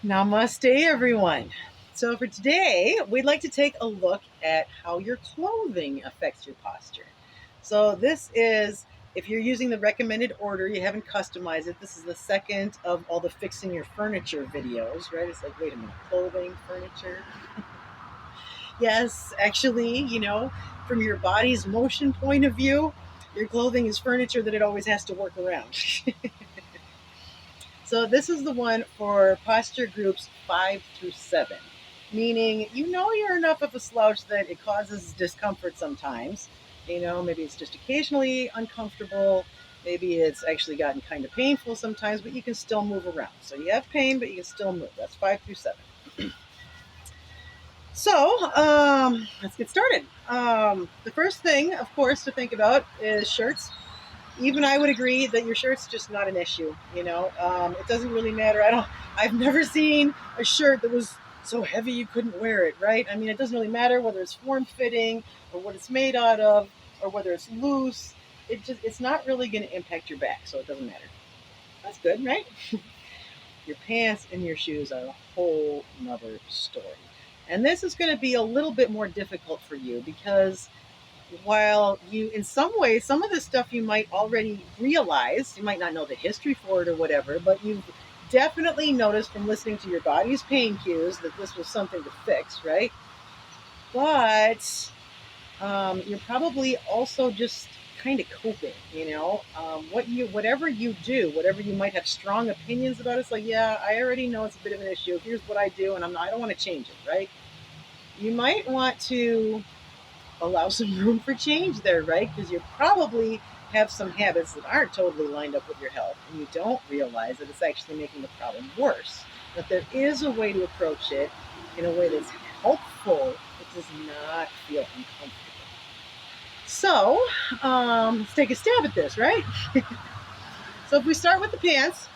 Namaste, everyone. So, for today, we'd like to take a look at how your clothing affects your posture. So, this is if you're using the recommended order, you haven't customized it. This is the second of all the fixing your furniture videos, right? It's like, wait a minute, clothing, furniture. Yes, actually, from your body's motion point of view, your clothing is furniture that it always has to work around. So this is the one for posture groups 5 through 7, meaning you're enough of a slouch that it causes discomfort sometimes. Maybe it's just occasionally uncomfortable. Maybe it's actually gotten kind of painful sometimes, but you can still move around. So you have pain, but you can still move. That's 5 through 7. So let's get started. The first thing, of course, to think about is shirts. Even I would agree that your shirt's just not an issue. It doesn't really matter. I've never seen a shirt that was so heavy you couldn't wear it, right? I mean, it doesn't really matter whether it's form fitting or what it's made out of or whether it's loose. It's not really going to impact your back, so it doesn't matter. That's good, right? Your pants and your shoes are a whole nother story. And this is going to be a little bit more difficult for you because while you, in some ways, some of this stuff you might already realize, you might not know the history for it or whatever, but you've definitely noticed from listening to your body's pain cues that this was something to fix, right? But you're probably also just kind of coping, whatever you do, whatever you might have strong opinions about, it's like, yeah, I already know it's a bit of an issue. Here's what I do, and I don't want to change it, right? You might want to allow some room for change there, right? Because you probably have some habits that aren't totally lined up with your health, and you don't realize that it's actually making the problem worse. But there is a way to approach it in a way that's helpful. It does not feel uncomfortable. So let's take a stab at this, right? So if we start with the pants,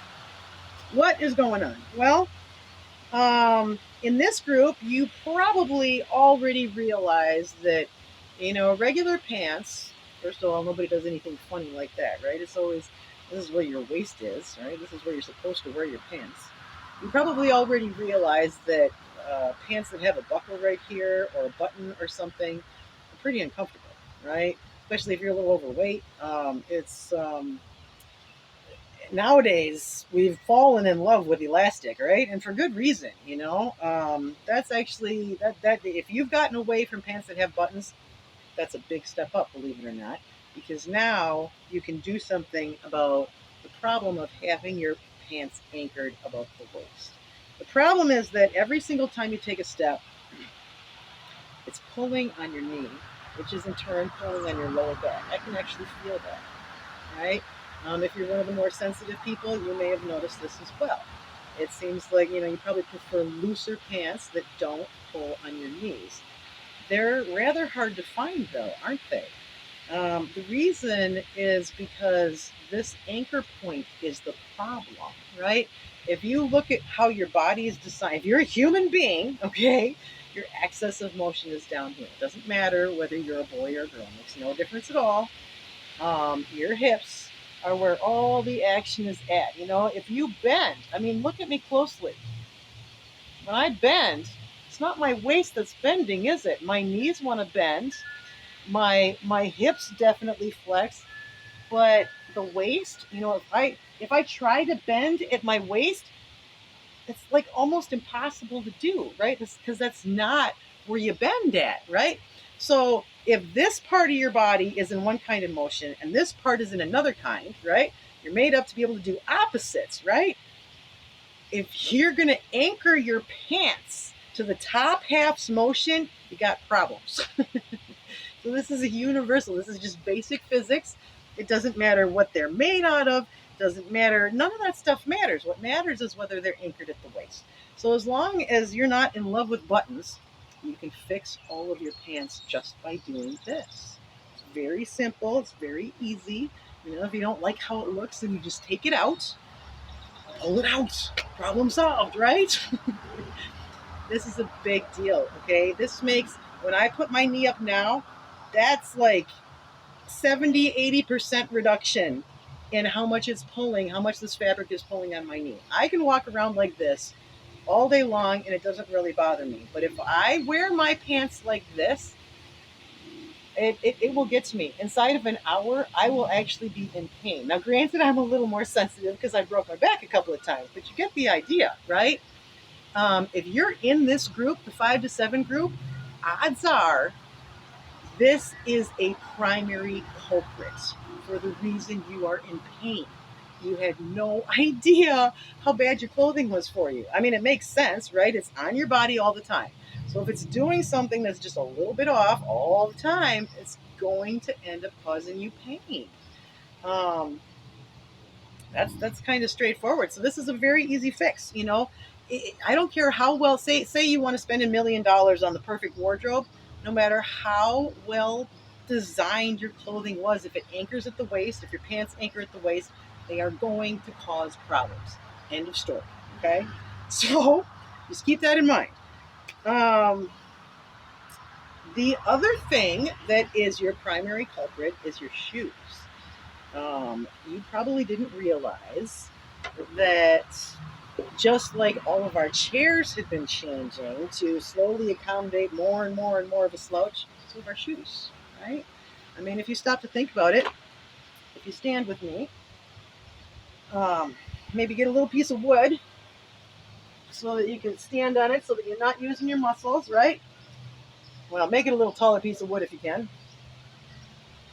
what is going on? Well, in this group, you probably already realize that, regular pants, first of all, nobody does anything funny like that, right? It's always, this is where your waist is, right? This is where you're supposed to wear your pants. You probably already realize that pants that have a buckle right here or a button or something are pretty uncomfortable, right? Especially if you're a little overweight. It's nowadays we've fallen in love with elastic, right? And for good reason. That's actually that if you've gotten away from pants that have buttons, that's a big step up, believe it or not, because now you can do something about the problem of having your pants anchored above the waist. The problem is that every single time you take a step, it's pulling on your knee, which is in turn pulling on your lower back. I can actually feel that, right? If you're one of the more sensitive people, you may have noticed this as well. It seems like, you probably prefer looser pants that don't pull on your knees. They're rather hard to find, though, aren't they? The reason is because this anchor point is the problem, right? If you look at how your body is designed, if you're a human being, okay, your axis of motion is down here. It doesn't matter whether you're a boy or a girl, it makes no difference at all. Your hips are where all the action is at. If you bend, look at me closely. When I bend, it's not my waist that's bending, is it? My knees want to bend. My hips definitely flex, but the waist, if I try to bend at my waist, it's like almost impossible to do, right? Because that's not where you bend at, right? So if this part of your body is in one kind of motion and this part is in another kind, right? You're made up to be able to do opposites, right? If you're going to anchor your pants to the top half's motion, you got problems. So this is a universal. This is just basic physics. It doesn't matter what they're made out of. It doesn't matter. None of that stuff matters. What matters is whether they're anchored at the waist. So as long as you're not in love with buttons, you can fix all of your pants just by doing this. It's very simple. It's very easy. If you don't like how it looks, then you just take it out. Pull it out. Problem solved, right? This is a big deal, okay? This makes, when I put my knee up now, that's like 70-80% reduction in how much it's pulling, how much this fabric is pulling on my knee. I can walk around like this all day long and it doesn't really bother me. But if I wear my pants like this, it will get to me. Inside of an hour, I will actually be in pain. Now, granted, I'm a little more sensitive because I broke my back a couple of times, but you get the idea, right? If you're in this group, the 5 to 7 group, odds are this is a primary culprit for the reason you are in pain. You had no idea how bad your clothing was for you. I mean, it makes sense, right? It's on your body all the time. So if it's doing something that's just a little bit off all the time, it's going to end up causing you pain. Um, that's kind of straightforward. So this is a very easy fix. I don't care how well. Say you want to spend $1 million on the perfect wardrobe. No matter how well designed your clothing was, if it anchors at the waist, if your pants anchor at the waist, they are going to cause problems. End of story. Okay, so just keep that in mind. Um, the other thing that is your primary culprit is your shoes. You probably didn't realize that just like all of our chairs had been changing to slowly accommodate more and more and more of a slouch, so have our shoes, right? I mean, if you stop to think about it, if you stand with me, maybe get a little piece of wood so that you can stand on it so that you're not using your muscles, right? Well, make it a little taller piece of wood if you can.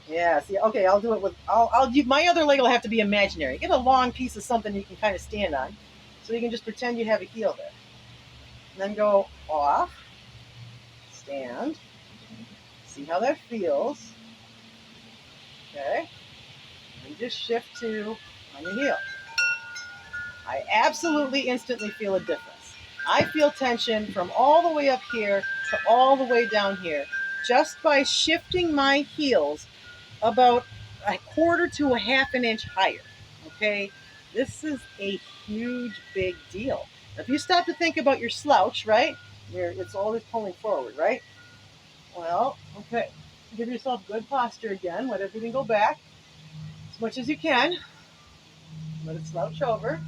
Yeah, see, okay, I'll do it with, I'll do, my other leg will have to be imaginary. Get a long piece of something you can kind of stand on so you can just pretend you have a heel there. And then go off, stand, see how that feels. Okay, and just shift to on your heel. I absolutely instantly feel a difference. I feel tension from all the way up here to all the way down here just by shifting my heels about a quarter to a half an inch higher. Okay, this is a huge, big deal. Now, if you stop to think about your slouch, right, where it's always pulling forward, right? Well, okay, give yourself good posture again. Let everything go back as much as you can. Let it slouch over.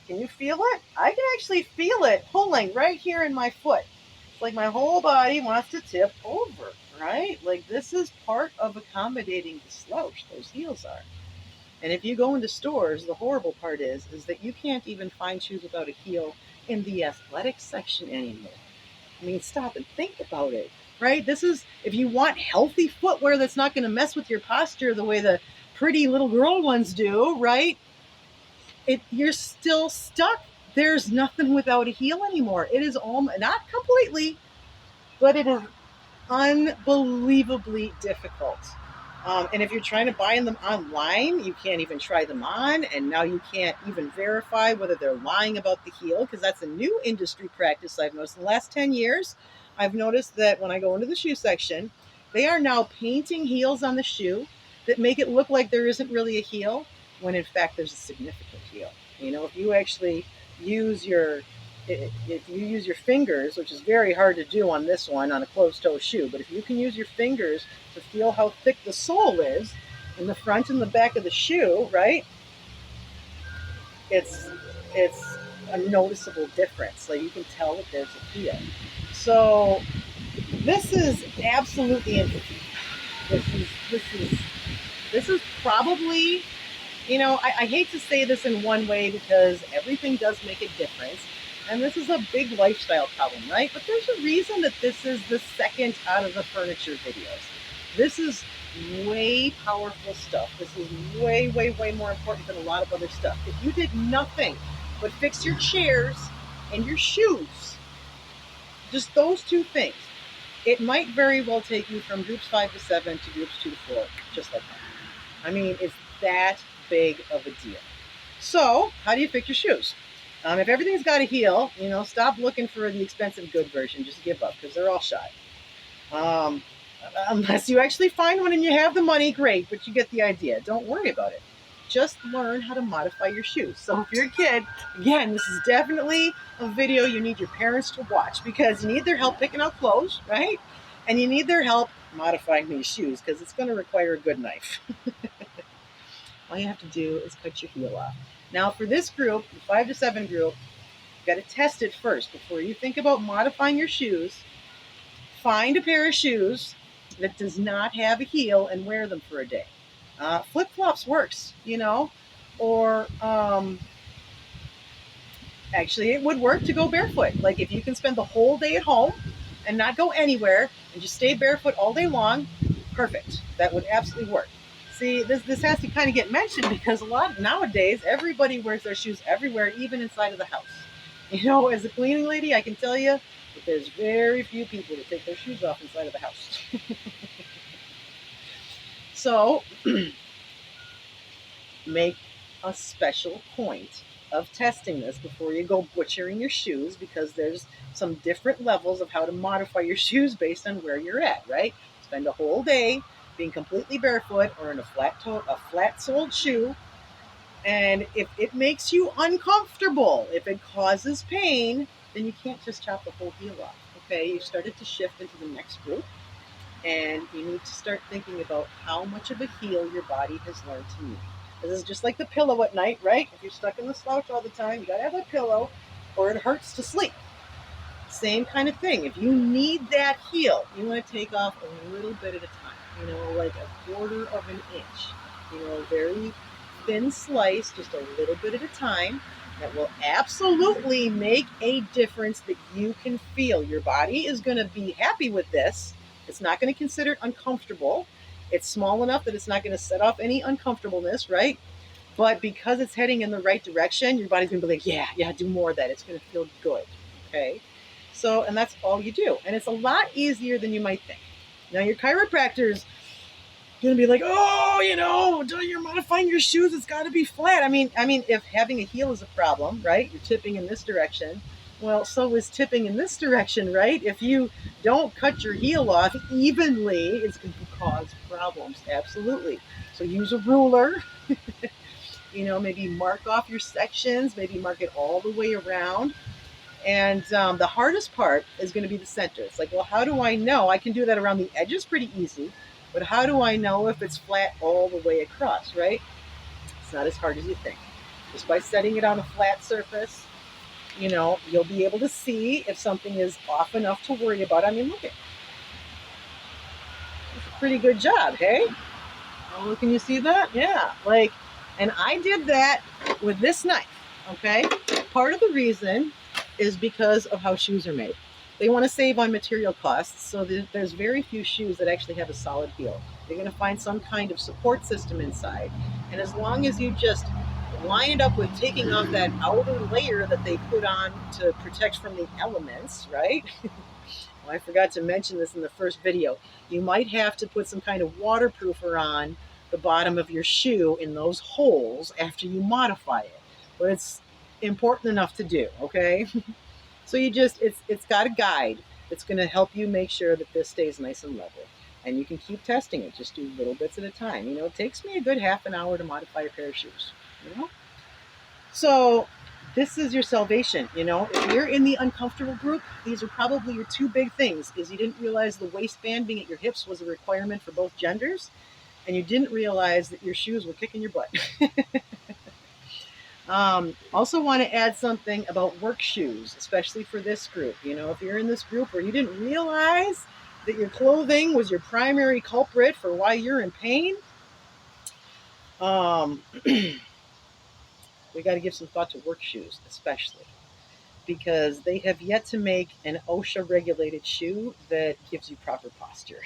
Can you feel it? I can actually feel it pulling right here in my foot. It's like my whole body wants to tip over, right? Like this is part of accommodating the slouch. Those heels are. And if you go into stores, the horrible part is that you can't even find shoes without a heel in the athletic section anymore. I mean, stop and think about it, right? This is, if you want healthy footwear that's not going to mess with your posture the way the pretty little girl ones do, right? You're still stuck. There's nothing without a heel anymore. It is almost, not completely, but it is unbelievably difficult. And if you're trying to buy them online, you can't even try them on. And now you can't even verify whether they're lying about the heel, because that's a new industry practice I've noticed in the last 10 years. I've noticed that when I go into the shoe section, they are now painting heels on the shoe that make it look like there isn't really a heel, when in fact there's a significant heel. If you actually use your fingers, which is very hard to do on this one on a closed toe shoe, but if you can use your fingers to feel how thick the sole is in the front and the back of the shoe, right? It's a noticeable difference. Like you can tell that there's a heel. So this is absolutely this is probably, I hate to say this in one way because everything does make a difference. And this is a big lifestyle problem, right? But there's a reason that this is the second out of the furniture videos. This is way powerful stuff. This is way, way, way more important than a lot of other stuff. If you did nothing but fix your chairs and your shoes, just those two things, it might very well take you from groups 5 to 7 to groups 2 to 4, just like that. I mean, it's that big of a deal. So, how do you fix your shoes? If everything's got a heel, stop looking for the expensive good version. Just give up because they're all shot. Unless you actually find one and you have the money, great, but you get the idea. Don't worry about it. Just learn how to modify your shoes. So if you're a kid, again, this is definitely a video you need your parents to watch because you need their help picking out clothes, right? And you need their help modifying these shoes because it's going to require a good knife. All you have to do is cut your heel off. Now for this group, the 5 to 7 group, you got to test it first before you think about modifying your shoes. Find a pair of shoes that does not have a heel and wear them for a day. Flip flops works, or actually it would work to go barefoot. Like if you can spend the whole day at home and not go anywhere and just stay barefoot all day long, perfect. That would absolutely work. See, this has to kind of get mentioned because a lot nowadays everybody wears their shoes everywhere, even inside of the house. As a cleaning lady, I can tell you that there's very few people that take their shoes off inside of the house. So make a special point of testing this before you go butchering your shoes, because there's some different levels of how to modify your shoes based on where you're at, right? Spend a whole day being completely barefoot or in a flat-soled shoe, and if it makes you uncomfortable, if it causes pain, then you can't just chop the whole heel off. Okay, you started to shift into the next group, and you need to start thinking about how much of a heel your body has learned to need. This is just like the pillow at night, right? If you're stuck in the slouch all the time, you gotta have a pillow or it hurts to sleep. Same kind of thing. If you need that heel, you want to take off a little bit at a time, like a quarter of an inch, very thin slice, just a little bit at a time. That will absolutely make a difference that you can feel. Your body is going to be happy with this. It's not going to consider it uncomfortable. It's small enough that it's not going to set off any uncomfortableness, right? But because it's heading in the right direction, your body's going to be like, yeah, do more of that. It's going to feel good, okay? So, and that's all you do. And it's a lot easier than you might think. Now, your chiropractor's going to be like, you're modifying your shoes. It's got to be flat. I mean, if having a heel is a problem, right? You're tipping in this direction. Well, so is tipping in this direction, right? If you don't cut your heel off evenly, it's going to cause problems. Absolutely. So use a ruler. Maybe mark off your sections. Maybe mark it all the way around. And the hardest part is going to be the center. It's like, well, how do I know? I can do that around the edges pretty easy. But how do I know if it's flat all the way across, right? It's not as hard as you think. Just by setting it on a flat surface, you'll be able to see if something is off enough to worry about. I mean, look at it's a pretty good job, hey? Oh, can you see that? Yeah, and I did that with this knife, okay? Part of the reason is because of how shoes are made. They want to save on material costs, so there's very few shoes that actually have a solid heel. You're going to find some kind of support system inside, and as long as you just line it up with taking off that outer layer that they put on to protect from the elements, right? Well, I forgot to mention this in the first video. You might have to put some kind of waterproofer on the bottom of your shoe in those holes after you modify it. But it's important enough to do, okay? So it's got a guide that's going to help you make sure that this stays nice and level. And you can keep testing it. Just do little bits at a time. It takes me a good half an hour to modify a pair of shoes, So this is your salvation, If you're in the uncomfortable group, these are probably your two big things, is you didn't realize the waistband being at your hips was a requirement for both genders, and you didn't realize that your shoes were kicking your butt. Also want to add something about work shoes, especially for this group. If you're in this group where you didn't realize that your clothing was your primary culprit for why you're in pain, we got to give some thought to work shoes, especially because they have yet to make an OSHA regulated shoe that gives you proper posture.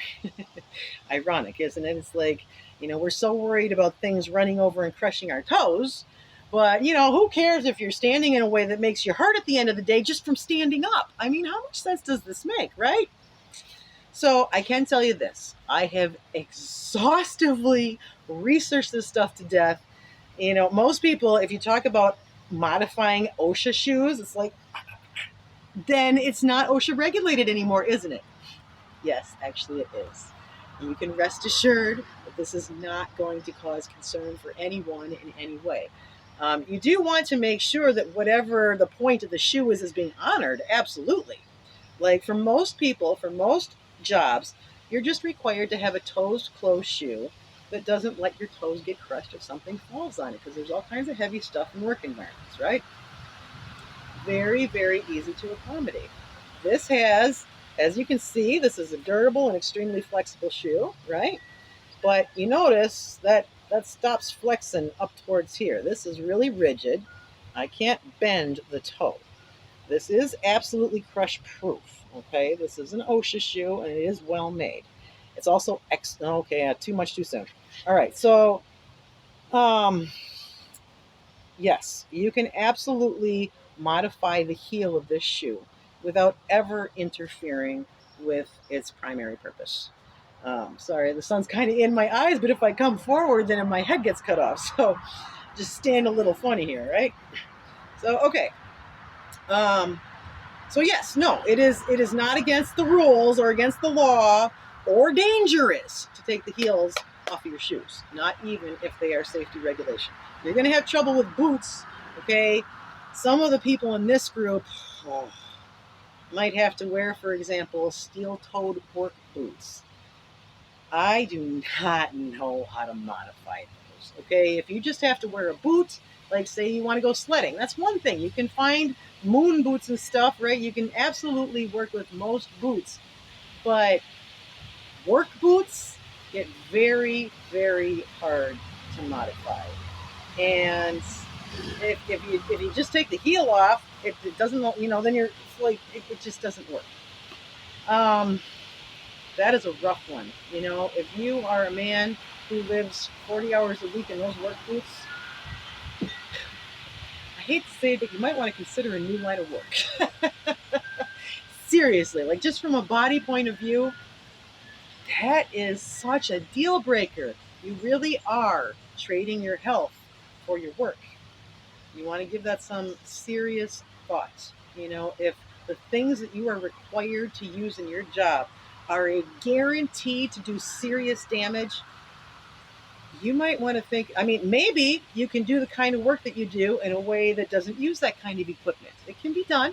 Ironic, isn't it? It's like, we're so worried about things running over and crushing our toes, but who cares if you're standing in a way that makes you hurt at the end of the day just from standing up? I mean, how much sense does this make, right? So I can tell you this. I have exhaustively researched this stuff to death. Most people, if you talk about modifying OSHA shoes, it's like, then it's not OSHA regulated anymore, isn't it? Yes, actually it is. And you can rest assured that this is not going to cause concern for anyone in any way. You do want to make sure that whatever the point of the shoe is being honored, absolutely. Like for most people, for most jobs, you're just required to have a toes closed shoe that doesn't let your toes get crushed if something falls on it, because there's all kinds of heavy stuff in work environments, right? Very, very easy to accommodate. This has, as you can see, this is a durable and extremely flexible shoe, right? But you notice that that stops flexing up towards here. This is really rigid. I can't bend the toe. This is absolutely crush proof. Okay, this is an OSHA shoe and it is well made. It's also okay, too much too soon. All right, so um, yes, you can absolutely modify the heel of this shoe without ever interfering with its primary purpose. Sorry, the sun's kind of in my eyes, but if I come forward, then my head gets cut off. So just stand a little funny here, right? So okay. Um, so yes, no, it is not against the rules or against the law or dangerous to take the heels off of your shoes. Not even if they are safety regulation. You're going to have trouble with boots, okay? Some of the people in this group might have to wear, for example, steel-toed work boots. I do not know how to modify those. Okay, if you just have to wear a boot, like say you want to go sledding, that's one thing. You can find moon boots and stuff, right? You can absolutely work with most boots, but work boots get very, very hard to modify. And if you just take the heel off, it doesn't, then you're like it just doesn't work. Um, that is a rough one. If you are a man who lives 40 hours a week in those work boots, I hate to say it, but you might want to consider a new line of work. Seriously, like just from a body point of view, that is such a deal breaker. You really are trading your health for your work. You want to give that some serious thought. If the things that you are required to use in your job are a guarantee to do serious damage, you might want to think, maybe you can do the kind of work that you do in a way that doesn't use that kind of equipment. It can be done.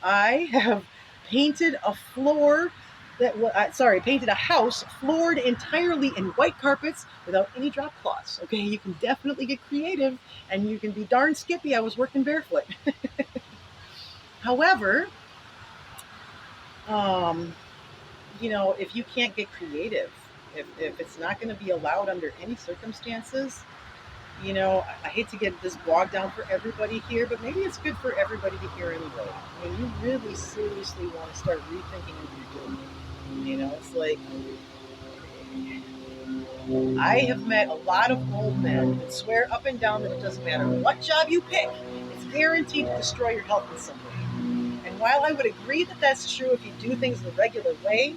I have painted a floor painted a house floored entirely in white carpets without any drop cloths. Okay, you can definitely get creative and you can be darn skippy. I was working barefoot. However, if you can't get creative, if it's not going to be allowed under any circumstances, I hate to get this bogged down for everybody here, but maybe it's good for everybody to hear anyway. You really seriously want to start rethinking what you're doing. It's like I have met a lot of old men that swear up and down that it doesn't matter what job you pick, it's guaranteed to destroy your health in some way. And while I would agree that that's true if you do things the regular way,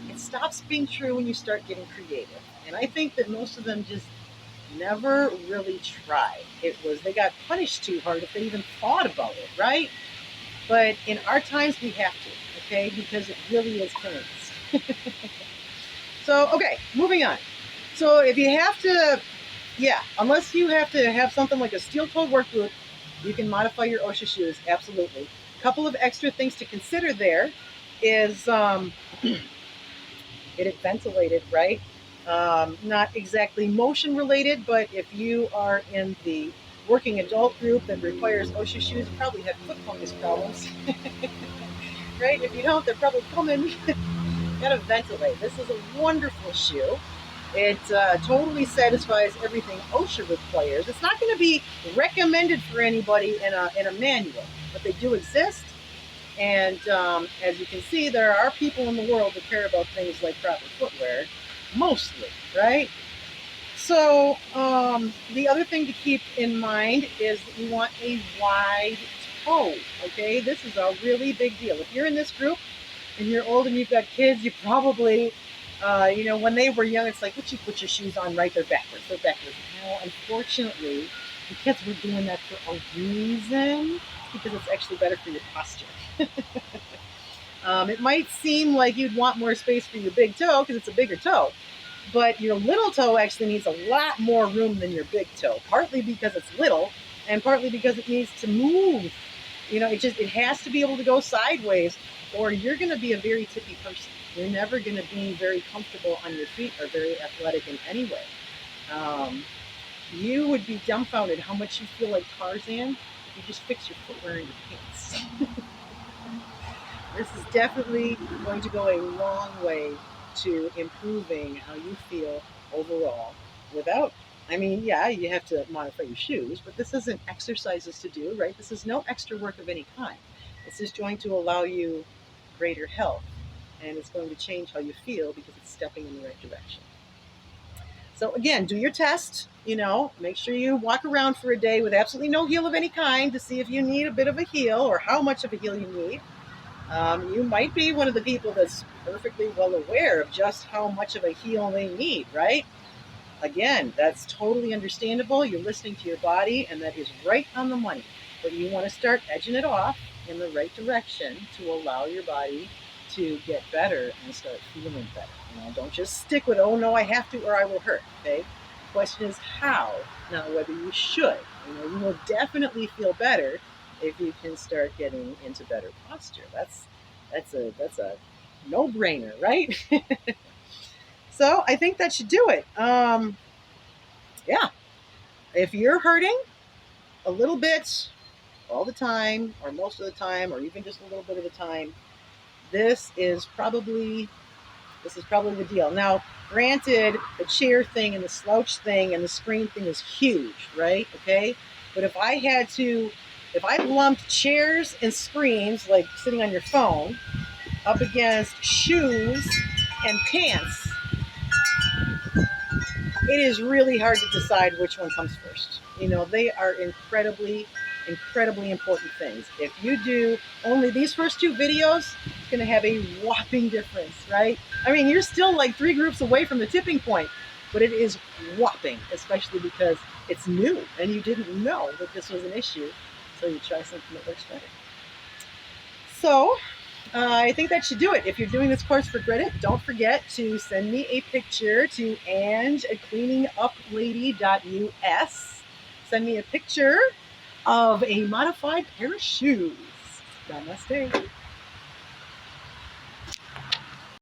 it stops being true when you start getting creative. And I think that most of them just never really tried. They got punished too hard if they even thought about it, right? But in our times, we have to, okay? Because it really is killing us. So, okay, moving on. So if you have to, unless you have to have something like a steel-toed work boot, you can modify your OSHA shoes, absolutely. A couple of extra things to consider there is get it ventilated, right? Not exactly motion related, but if you are in the working adult group that requires OSHA shoes, you probably have foot fungus problems. Right? If you don't, they're probably coming. Gotta ventilate. This is a wonderful shoe. It totally satisfies everything OSHA requires. It's not going to be recommended for anybody in a manual, but they do exist. And as you can see, there are people in the world that care about things like proper footwear, mostly, right? So the other thing to keep in mind is that you want a wide toe, okay? This is a really big deal. If you're in this group and you're old and you've got kids, you probably, when they were young, it's like, would you put your shoes on right? They're backwards. Now, unfortunately, the kids were doing that for a reason, because it's actually better for your posture. It might seem like you'd want more space for your big toe because it's a bigger toe, but your little toe actually needs a lot more room than your big toe, partly because it's little and partly because it needs to move. It has to be able to go sideways or you're going to be a very tippy person. You're never going to be very comfortable on your feet or very athletic in any way. Um, you would be dumbfounded how much you feel like Tarzan if you just fix your footwear and your pants. This is definitely going to go a long way to improving how you feel overall without, I mean, yeah, you have to modify your shoes, but this isn't exercises to do, right? This is no extra work of any kind. This is going to allow you greater health, and it's going to change how you feel because it's stepping in the right direction. So again, do your test. Make sure you walk around for a day with absolutely no heel of any kind to see if you need a bit of a heel or how much of a heel you need. You might be one of the people that's perfectly well aware of just how much of a heel they need, right? Again, that's totally understandable. You're listening to your body, and that is right on the money. But you want to start edging it off in the right direction to allow your body to get better and start feeling better. Don't just stick with, oh no, I have to or I will hurt. Okay. The question is how, not whether you should. You will definitely feel better if you can start getting into better posture. That's a no-brainer, right? So I think that should do it. Yeah, if you're hurting a little bit all the time, or most of the time, or even just a little bit of the time, this is probably the deal. Now, granted, the chair thing and the slouch thing and the screen thing is huge, right? Okay, but if I lumped chairs and screens, like sitting on your phone, up against shoes and pants, it is really hard to decide which one comes first. They are incredibly, incredibly important things. If you do only these first two videos, it's going to have a whopping difference, right? I mean, you're still like 3 groups away from the tipping point, but it is whopping, especially because it's new and you didn't know that this was an issue. So you try something that works better. So I think that should do it. If you're doing this course for credit, don't forget to send me a picture to ange@cleaninguplady.us. Send me a picture of a modified pair of shoes. Namaste.